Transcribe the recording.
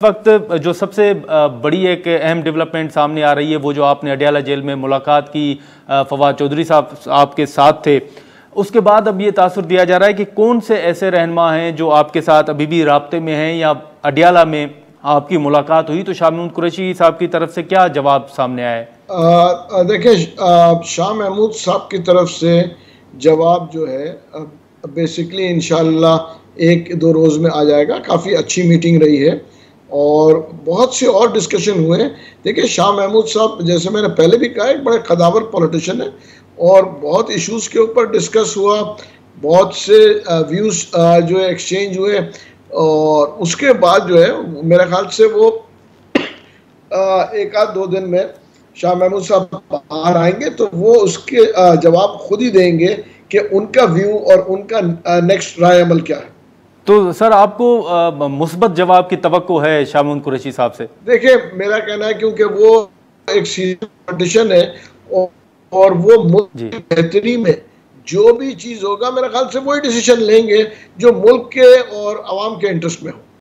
वक्त जो सबसे बड़ी एक अहम डेवलपमेंट सामने आ रही है वो जो आपने अडयाला जेल में मुलाकात की फवाद चौधरी साहब आपके साथ थे, उसके बाद अब ये तासुर दिया जा रहा है कि कौन से ऐसे रहनुमा हैं जो आपके साथ अभी भी राब्ते में हैं या अडयाला में आपकी मुलाकात हुई तो शाह महमूद कुरैशी साहब की तरफ से क्या जवाब सामने आया है? देखिए, शाह महमूद साहब की तरफ से जवाब जो है बेसिकली इंशाल्लाह एक दो रोज़ में आ जाएगा। काफ़ी अच्छी मीटिंग रही है और बहुत से और डिस्कशन हुए हैं। देखिए, शाह महमूद साहब जैसे मैंने पहले भी कहा एक बड़े कदावर पॉलिटिशियन है और बहुत इश्यूज़ के ऊपर डिस्कस हुआ, बहुत से व्यूज़ जो है एक्सचेंज हुए और उसके बाद जो है मेरे ख्याल से वो एक आध दो दिन में शाह महमूद साहब बाहर आएंगे तो वो उसके जवाब खुद ही देंगे कि उनका व्यू और उनका नेक्स्ट राय अमल क्या है। तो सर आपको मुस्बत जवाब की तवक्को है शाह महमूद कुरैशी साहब से? देखिए, मेरा कहना है क्योंकि वो एक सीनियर पॉलिटिशियन है और वो मुल्क की बेहतरी में जो भी चीज़ होगा मेरे ख्याल से वही डिसीजन लेंगे जो मुल्क के और आवाम के इंटरेस्ट में हो।